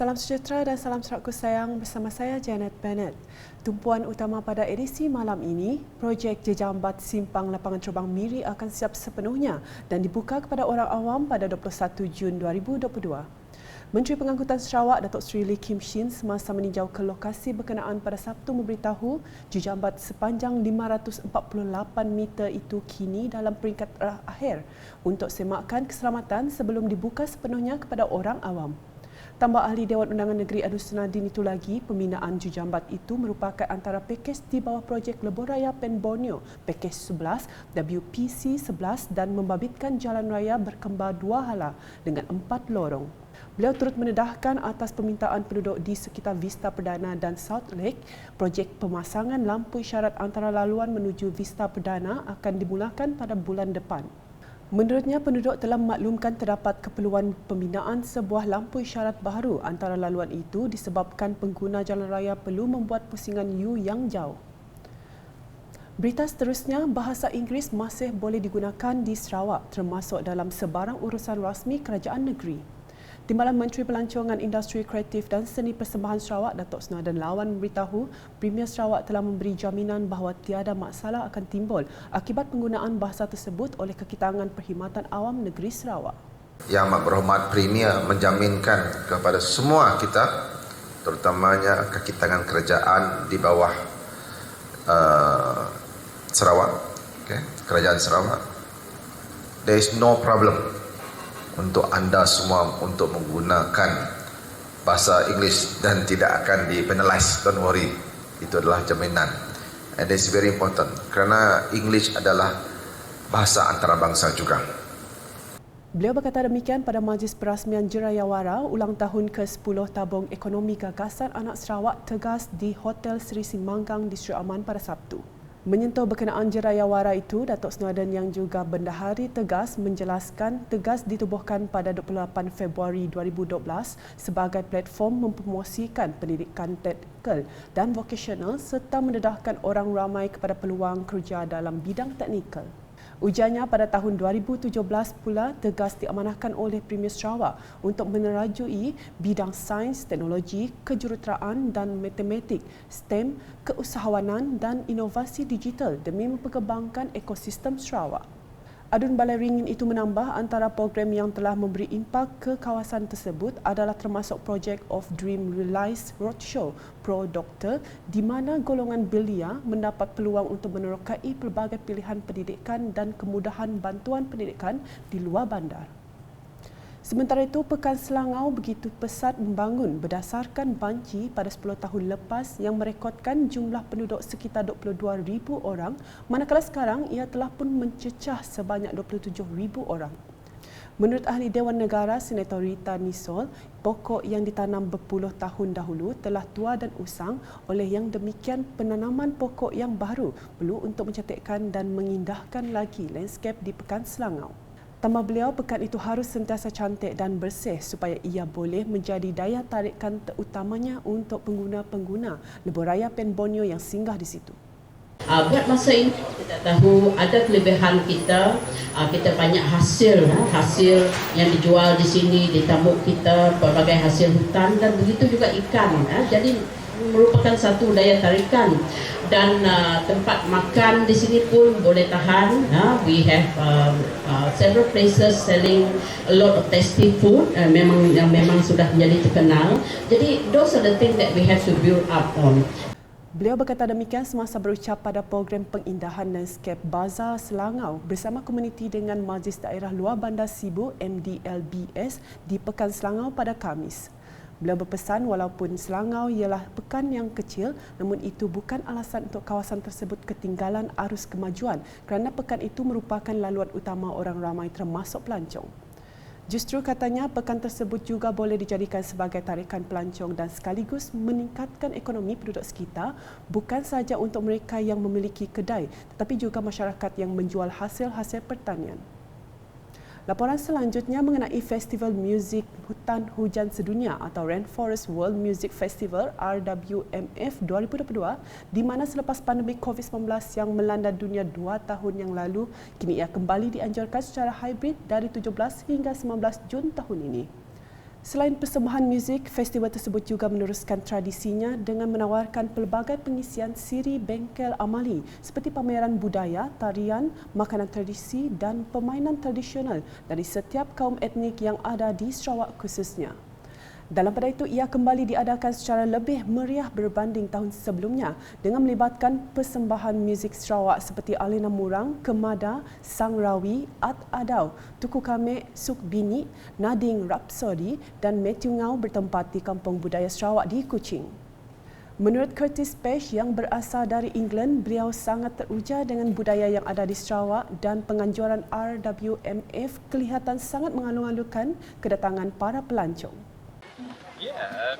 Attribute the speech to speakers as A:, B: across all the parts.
A: Salam sejahtera dan salam seratku sayang bersama saya Janet Bennett. Tumpuan utama pada edisi malam ini, projek Jejambat Simpang Lapangan Terbang Miri akan siap sepenuhnya dan dibuka kepada orang awam pada 21 Jun 2022. Menteri Pengangkutan Sarawak Datuk Seri Lee Kim Shin semasa meninjau ke lokasi berkenaan pada Sabtu memberitahu jejambat sepanjang 548 meter itu kini dalam peringkat akhir untuk semakan keselamatan sebelum dibuka sepenuhnya kepada orang awam. Tambah Ahli Dewan Undangan Negeri Adu Senadin itu lagi, pembinaan jejambat itu merupakan antara pakej di bawah projek Lebuh Raya Pen Borneo, pakej 11, WPC 11 dan membabitkan jalan raya berkembar 2 hala dengan 4 lorong. Beliau turut mendedahkan atas permintaan penduduk di sekitar Vista Perdana dan South Lake, projek pemasangan lampu isyarat antara laluan menuju Vista Perdana akan dimulakan pada bulan depan. Menurutnya, penduduk telah memaklumkan terdapat keperluan pembinaan sebuah lampu isyarat baru antara laluan itu disebabkan pengguna jalan raya perlu membuat pusingan U yang jauh. Berita seterusnya, bahasa Inggeris masih boleh digunakan di Sarawak termasuk dalam sebarang urusan rasmi kerajaan negeri. Timbalan Menteri Pelancongan Industri Kreatif dan Seni Persembahan Sarawak Datuk Senadan Lawan memberitahu Premier Sarawak telah memberi jaminan bahawa tiada masalah akan timbul akibat penggunaan bahasa tersebut oleh Kekitangan Perkhidmatan Awam Negeri Sarawak.
B: Yang Amat Berhormat Premier menjaminkan kepada semua kita, terutamanya Kekitangan Kerajaan di bawah Sarawak, Kerajaan Sarawak, there is no problem untuk anda semua untuk menggunakan bahasa Inggeris dan tidak akan di-penalize. Don't worry, itu adalah jaminan. And it's very important kerana English adalah bahasa antarabangsa juga.
A: Beliau berkata demikian pada Majlis Perasmian Jerayawara ulang tahun ke-10 Tabung Ekonomi Gagasan Anak Sarawak Tegas di Hotel Seri Simanggang di Sri Aman pada Sabtu. Menyentuh berkenaan Jerayawara itu, Datuk Senadan yang juga Bendahari Tegas menjelaskan Tegas ditubuhkan pada 28 Februari 2012 sebagai platform mempromosikan pendidikan teknikal dan vokasional serta mendedahkan orang ramai kepada peluang kerja dalam bidang teknikal. Ujarnya pada tahun 2017 pula Tegas diamanahkan oleh Premier Sarawak untuk menerajui bidang sains, teknologi, kejuruteraan dan matematik, STEM, keusahawanan dan inovasi digital demi memperkembangkan ekosistem Sarawak. Adun Balai Ringin itu menambah antara program yang telah memberi impak ke kawasan tersebut adalah termasuk projek Of Dream Realised Roadshow Pro Doktor di mana golongan belia mendapat peluang untuk menerokai pelbagai pilihan pendidikan dan kemudahan bantuan pendidikan di luar bandar. Sementara itu, Pekan Selangau begitu pesat membangun berdasarkan banci pada 10 tahun lepas yang merekodkan jumlah penduduk sekitar 22,000 orang, manakala sekarang ia telah pun mencecah sebanyak 27,000 orang. Menurut Ahli Dewan Negara Senator Rita Nisol, pokok yang ditanam berpuluh tahun dahulu telah tua dan usang, oleh yang demikian penanaman pokok yang baru perlu untuk mencantikkan dan mengindahkan lagi landscape di Pekan Selangau. Tambah beliau, pekan itu harus sentiasa cantik dan bersih supaya ia boleh menjadi daya tarikan terutamanya untuk pengguna-pengguna Lebuh Raya Pen Borneo yang singgah di situ.
C: Buat masa ini kita tahu ada kelebihan kita, kita banyak hasil yang dijual di sini, di tambuk kita, berbagai hasil hutan dan begitu juga ikan. Jadi merupakan satu daya tarikan dan tempat makan di sini pun boleh tahan. We have several places selling a lot of tasty food memang sudah menjadi terkenal. Jadi those are the things that we have to build up on.
A: Beliau berkata demikian semasa berucap pada program pengindahan landscape Bazar Selangau bersama komuniti dengan Majlis Daerah Luar Bandar Sibu MDLBS di Pekan Selangau pada Khamis. Beliau berpesan walaupun Selangau ialah pekan yang kecil, namun itu bukan alasan untuk kawasan tersebut ketinggalan arus kemajuan kerana pekan itu merupakan laluan utama orang ramai termasuk pelancong. Justru katanya pekan tersebut juga boleh dijadikan sebagai tarikan pelancong dan sekaligus meningkatkan ekonomi penduduk sekitar, bukan sahaja untuk mereka yang memiliki kedai tetapi juga masyarakat yang menjual hasil-hasil pertanian. Laporan selanjutnya mengenai Festival Muzik Hutan Hujan Sedunia atau Rainforest World Music Festival RWMF 2022 di mana selepas pandemik COVID-19 yang melanda dunia 2 tahun yang lalu, kini ia kembali dianjurkan secara hybrid dari 17 hingga 19 Jun tahun ini. Selain persembahan muzik, festival tersebut juga meneruskan tradisinya dengan menawarkan pelbagai pengisian siri bengkel amali seperti pameran budaya, tarian, makanan tradisi dan permainan tradisional dari setiap kaum etnik yang ada di Sarawak khususnya. Dalam pada itu, ia kembali diadakan secara lebih meriah berbanding tahun sebelumnya dengan melibatkan persembahan muzik Sarawak seperti Alina Murang, Kemada, Sang Rawi, Ad Adau, Tuku Kame, Suk Bini, Nading Rhapsody dan Matthew Ngau bertempat di Kampung Budaya Sarawak di Kuching. Menurut Curtis Page yang berasal dari England, beliau sangat teruja dengan budaya yang ada di Sarawak dan penganjuran RWMF kelihatan sangat mengalung-alungkan kedatangan para pelancong.
D: Yeah,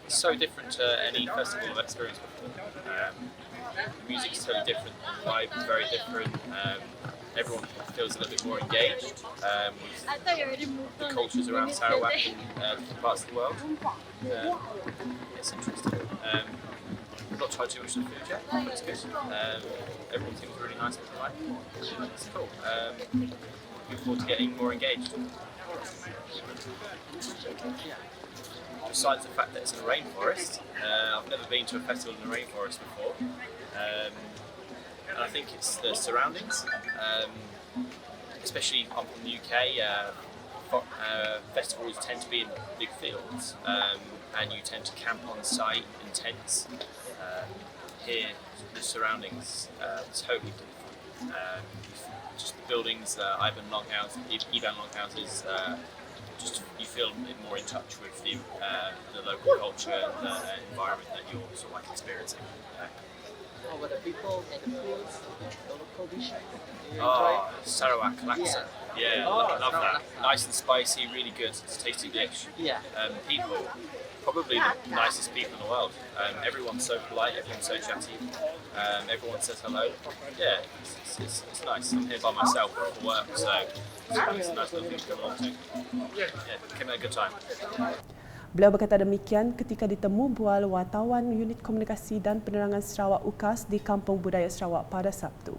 D: it's so different to any festival I've experienced before. The music's totally different, the vibe is very different. Everyone feels a little bit more engaged with the cultures around Sarawak and different parts of the world. It's interesting. I've not tried too much of the food yet, but it's good. Everyone seems really nice and polite. It's cool. Looking forward to getting more engaged. Besides the fact that it's in a rainforest, I've never been to a festival in a rainforest before, and I think it's the surroundings, especially I'm from the UK. Festivals tend to be in big fields, and you tend to camp on site in tents. Here, the surroundings totally different. Just the buildings, Ivan Longhouses. Just you feel a bit more in touch with the local culture and the environment that you're sort of like experiencing.
E: How about the people and the foods, the local dishes? Do you enjoy?
D: Sarawak laksa. Yeah, love that. Nice and spicy, really good. It's a tasty dish.
E: Yeah.
D: People, probably the nicest people in the world. Everyone's so polite, everyone's so chatty. Everyone says hello. Yeah, it's nice. I'm here by myself for work, so it's a nice little thing to come along to. Yeah, came at a good time.
A: Beliau berkata demikian ketika ditemu bual wartawan Unit Komunikasi dan Penerangan Sarawak UKAS di Kampung Budaya Sarawak pada Sabtu.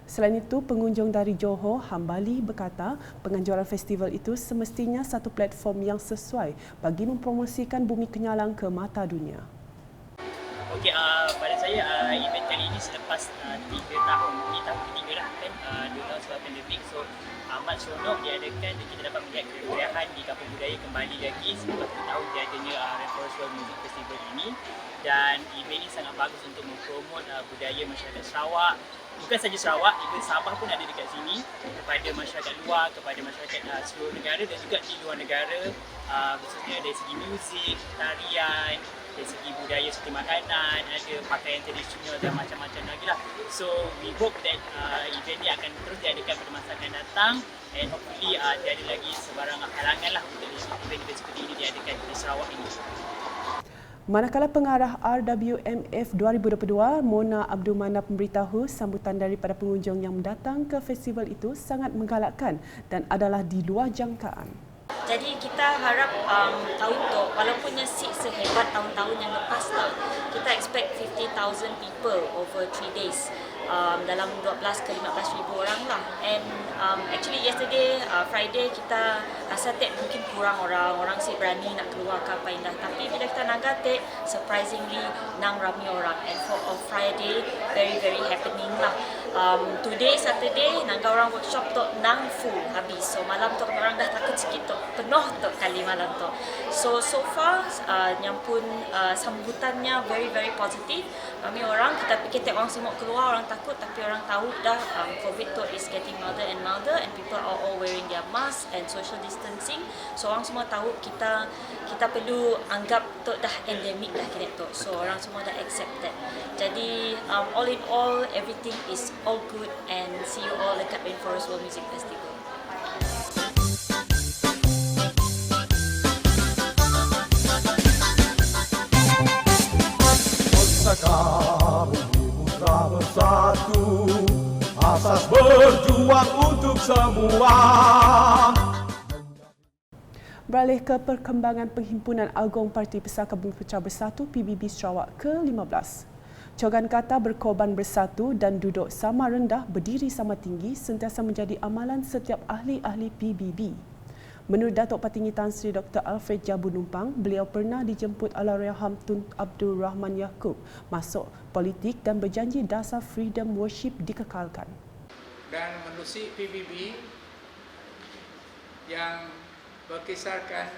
A: Selain itu, pengunjung dari Johor, Hambali berkata penganjuran festival itu semestinya satu platform yang sesuai bagi mempromosikan Bumi Kenyalang ke mata dunia.
F: Okey, pada saya event kali ini selepas 3 tahun, ini tahun ketiga lah kan, 2 tahun sebab pandemik, so amat seronok diadakan dan kita dapat melihat kemeriahan di Kampung Budaya kembali lagi selepas 2 tahun diadanya Rainforest World Music Festival ini, dan event ini sangat bagus untuk mempromot budaya masyarakat Sarawak. Bukan saja Sarawak, even Sabah pun ada dekat sini, kepada masyarakat luar, kepada masyarakat seluruh negara dan juga di luar negara, khususnya dari segi muzik, tarian, dari segi budaya seperti makanan, ada pakaian tradisional dan macam-macam lagi lah. So we hope that event ni akan terus diadakan pada masa akan datang, and hopefully tiada lagi sebarang halangan lah untuk event-event seperti ini diadakan di Sarawak ini.
A: Manakala pengarah RWMF 2022, Mona Abdul Manap memberitahu sambutan daripada pengunjung yang datang ke festival itu sangat menggalakkan dan adalah di luar jangkaan.
G: Jadi kita harap tahun tu, walaupunnya seat sehebat tahun-tahun yang lepas lah, kita expect 50,000 people over 3 days. Dalam 12 ke 15 ribu orang lah. And actually yesterday, Friday, kita rasa mungkin kurang orang sih berani nak keluar ke apa indah. Tapi bila kita nagatik, surprisingly nang ramai orang. And for Friday, very very happening lah. Today, Saturday, nangga orang workshop tu nang full habis. So malam tu orang dah takut sikit tu, penuh tu kali malam tu. So far, nyampun sambutannya very very positif. Ramai orang, kita fikir orang semua keluar, orang takut, tapi orang tahu dah COVID tu is getting milder and milder, and people are all wearing their mask and social distancing. So orang semua tahu kita perlu anggap tu dah endemik dah kini tu. So orang semua dah accept that. Jadi all in all, everything is all good, and see you all dekat Rainforest World Music Festival.
H: Kami putra bersatu, asas berjuang untuk semua.
A: Beralih ke perkembangan Perhimpunan Agong Parti Pesaka Bumi Putera Bersatu PBB Sarawak ke-15. Cogan kata berkorban bersatu dan duduk sama rendah, berdiri sama tinggi sentiasa menjadi amalan setiap ahli-ahli PBB. Menurut Datuk Patinggi Tan Sri Dr. Alfred Jabu Numpang, beliau pernah dijemput Allahyarham Tun Abdul Rahman Yaakob masuk politik dan berjanji dasar freedom worship dikekalkan.
I: Dan menerusi PBB yang berkisarkan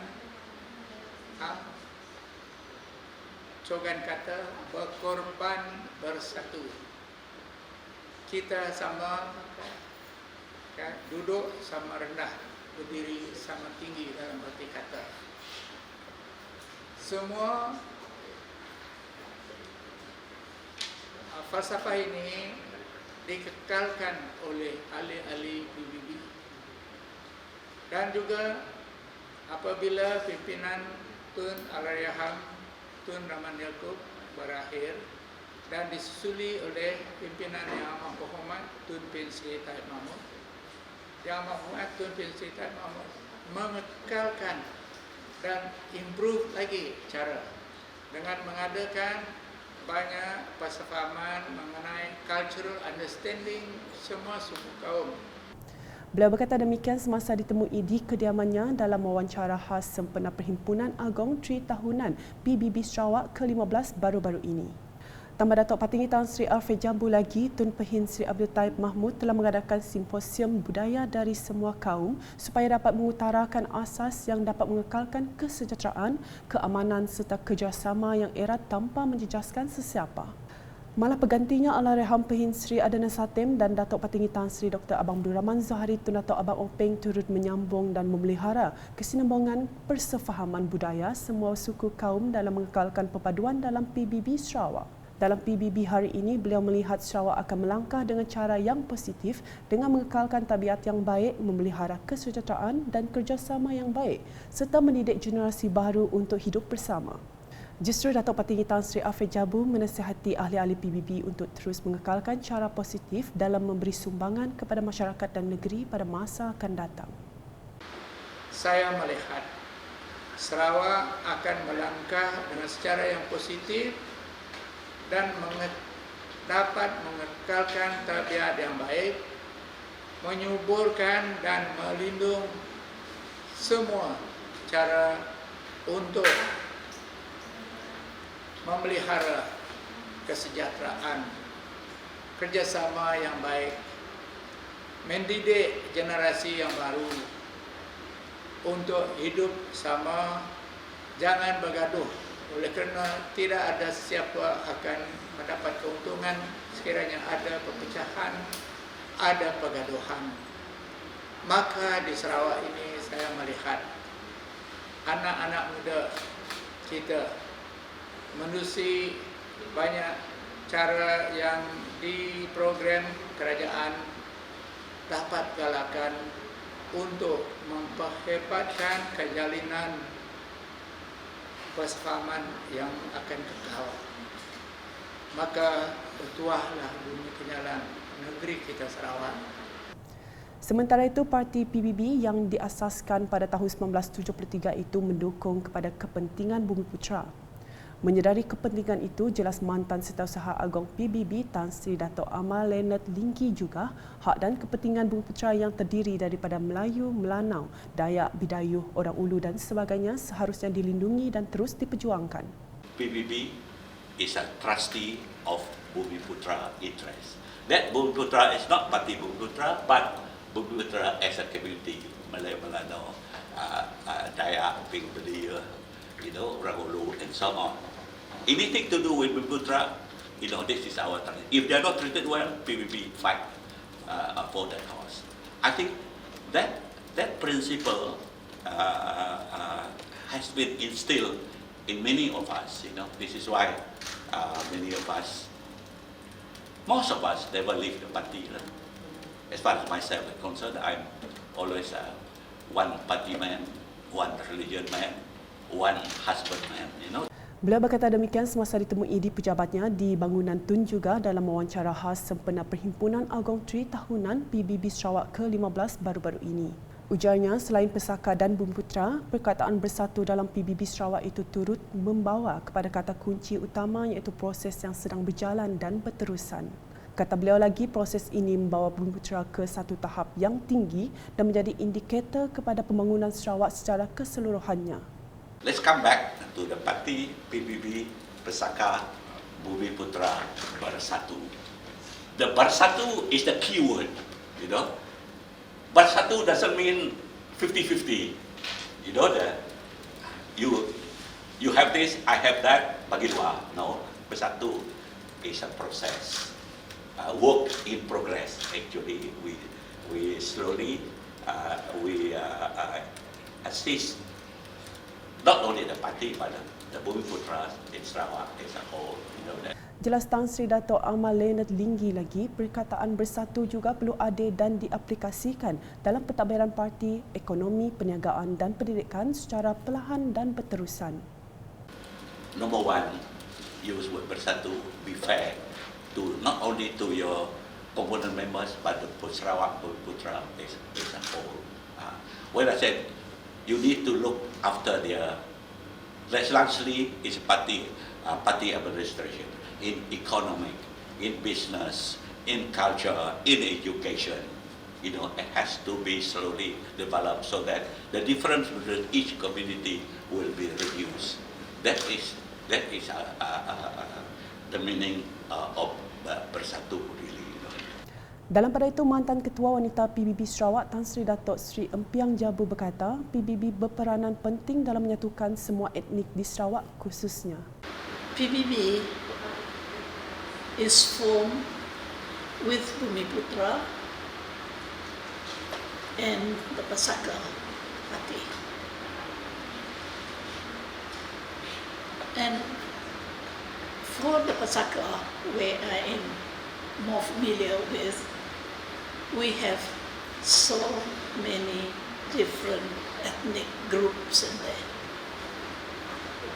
I: slogan kata berkorban bersatu. Kita sama duduk sama rendah, berdiri sama tinggi dalam arti kata. Semua falsafah ini dikekalkan oleh ahli-ahli PBB. Dan juga apabila pimpinan Tun Allahyarham Tun Rahman Yaakob berakhir dan disusuli oleh pimpinan Yang Amat Berhormat Tun Bin Sri Tahir Mahmud, Yang Amat Berhormat Tun Bin Sri Tahir Mahmud mengekalkan dan improve lagi cara dengan mengadakan banyak persefahaman mengenai cultural understanding semua suku kaum.
A: Beliau berkata demikian semasa ditemui di kediamannya dalam wawancara khas sempena Perhimpunan Agong Tri Tahunan PBB Sarawak ke-15 baru-baru ini. Tambah Datuk Patinggi Tan Sri Alfred Jabu lagi, Tun Pehin Sri Abdul Taib Mahmud telah mengadakan simposium budaya dari semua kaum supaya dapat mengutarakan asas yang dapat mengekalkan kesejahteraan, keamanan serta kerjasama yang erat tanpa menjejaskan sesiapa. Malah pegantinya Allahyarham Pehin Sri Adana Satem dan Datuk Patinggi Tan Sri Dr. Abang Abdul Rahman Zahari Tun Datuk Abang Openg turut menyambung dan memelihara kesinambungan persefahaman budaya semua suku kaum dalam mengekalkan perpaduan dalam PBB Sarawak. Dalam PBB hari ini, beliau melihat Sarawak akan melangkah dengan cara yang positif dengan mengekalkan tabiat yang baik, memelihara kesejahteraan dan kerjasama yang baik serta mendidik generasi baru untuk hidup bersama. Justru Datuk Patinggi Tan Sri Alfred Jabu menasihati ahli-ahli PBB untuk terus mengekalkan cara positif dalam memberi sumbangan kepada masyarakat dan negeri pada masa akan datang.
I: Saya melihat Sarawak akan melangkah dengan secara yang positif dan dapat mengekalkan tabiat yang baik, menyuburkan dan melindung semua cara untuk memelihara kesejahteraan, kerjasama yang baik, mendidik generasi yang baru untuk hidup sama, jangan bergaduh. Oleh kerana tidak ada siapa akan mendapat keuntungan sekiranya ada perpecahan, ada pergaduhan. Maka di Sarawak ini saya melihat anak-anak muda kita menerusi banyak cara yang di program kerajaan dapat galakan untuk memperhebatkan kejalinan persefahaman yang akan kekal. Maka bertuahlah bumi kenyalan negeri kita Sarawak.
A: Sementara itu, parti PBB yang diasaskan pada tahun 1973 itu mendukung kepada kepentingan Bumiputera. Menyedari kepentingan itu, jelas mantan Setiausaha Agong PBB Tan Sri Dato' Amal Leonard Lingki juga hak dan kepentingan Bumiputera yang terdiri daripada Melayu, Melanau, Dayak, Bidayuh, Orang Ulu dan sebagainya seharusnya dilindungi dan terus diperjuangkan.
J: PBB is a trustee of Bumiputera interest. That Bumiputera is not party Bumiputera, but Bumiputera as a community, Malay, Melanau, Dayak, Ping, Bidayuh, Orang Ulu and so on. Anything to do with Bumiputera, this is our target. If they are not treated well, PBB fight for that cause. I think that principle has been instilled in many of us. This is why many of us, most of us, never leave the party. As far as myself is concerned, I'm always one party man, one religion man, one husband man,
A: Beliau berkata demikian semasa ditemui di pejabatnya di bangunan Tun juga dalam wawancara khas sempena Perhimpunan Agong Tri Tahunan PBB Sarawak ke-15 baru-baru ini. Ujarnya, selain pesaka dan Bumiputera, perkataan bersatu dalam PBB Sarawak itu turut membawa kepada kata kunci utama iaitu proses yang sedang berjalan dan berterusan. Kata beliau lagi, proses ini membawa Bumiputera ke satu tahap yang tinggi dan menjadi indikator kepada pembangunan Sarawak secara keseluruhannya.
J: Let's come back to the party PBB Pesaka Bumiputera Bersatu. The Bersatu is the key word, you know. Bersatu doesn't mean 50-50. You know that you have this, I have that, bagi dua. No, Bersatu is a process. Work in progress. Actually, we slowly assist not only the party but the Bumiputera in Sarawak as a whole. You know that.
A: Jelas Tan Sri Dato' Ahmad Leonard Linggi lagi, perkataan bersatu juga perlu adil dan diaplikasikan dalam pentadbiran parti, ekonomi, perniagaan dan pendidikan secara perlahan dan berterusan.
J: Number one, use word bersatu, be fair to not only to your component members but the Sarawak Bumiputera as a whole. When I said you need to look after their, largely is party administration, in economic, in business, in culture, in education. You know, it has to be slowly developed so that the difference between each community will be reduced. That is the meaning of bersatu really.
A: Dalam pada itu, mantan Ketua Wanita PBB Sarawak Tan Sri Dato' Sri Empiang Jabu berkata, PBB berperanan penting dalam menyatukan semua etnik di Sarawak khususnya.
K: PBB is formed with Bumiputera and the Pesaka Party. And for the Pesaka, where I am more familiar with, we have so many different ethnic groups in there.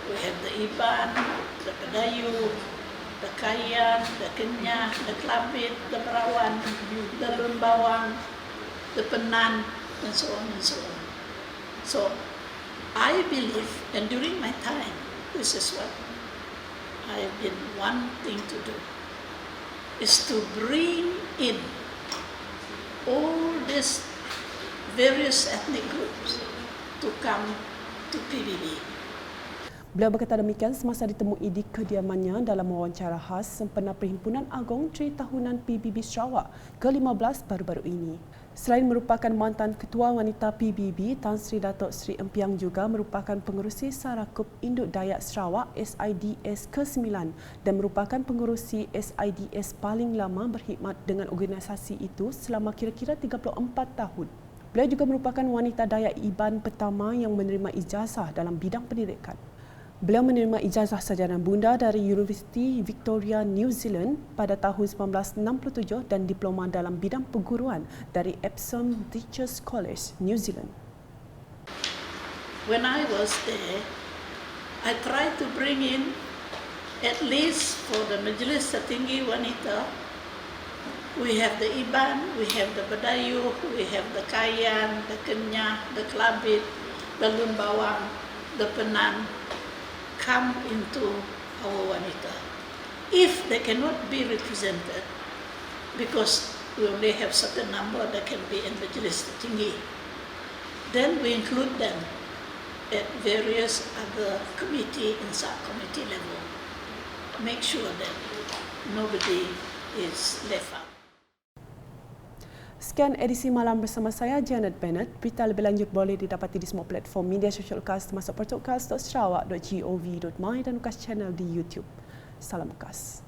K: We have the Iban, the Padayu, the Kayan, the Kenyah, the Klabit, the Berawan, the Lembawang, the Penan, and so on and so on. So I believe, and during my time, this is what I've been wanting to do, is to bring in all these various ethnic groups to come to PBB.
A: Beliau berkata demikian semasa ditemui di kediamannya dalam wawancara khas sempena Perhimpunan Agong Tri Tahunan PBB Sarawak ke-15 baru-baru ini. Selain merupakan mantan Ketua Wanita PBB, Tan Sri Dato' Sri Empiang juga merupakan pengerusi Sarakup Induk Dayak Sarawak SIDS ke-9 dan merupakan pengerusi SIDS paling lama berkhidmat dengan organisasi itu selama kira-kira 34 tahun. Beliau juga merupakan wanita Dayak Iban pertama yang menerima ijazah dalam bidang pendidikan. Beliau menerima ijazah sarjana bunda dari Universiti Victoria New Zealand pada tahun 1967 dan diploma dalam bidang perguruan dari Epsom Teachers College, New Zealand.
K: When I was there, I tried to bring in, at least for the Majlis Tertinggi Wanita, we have the Iban, we have the Badayu, we have the Kayan, the Kenyah, the Klabit, the Lembawang, the Penan, come into our wanita. If they cannot be represented, because we only have certain number that can be in Majlis Tertinggi, then we include them at various other committee and subcommittee level. Make sure that nobody is left out.
A: Sekian edisi malam bersama saya, Janet Bennett. Berita lebih lanjut boleh didapati di semua platform media sosial UKAS termasuk portalkas.sarawak.gov.my dan UKAS channel di YouTube. Salam UKAS.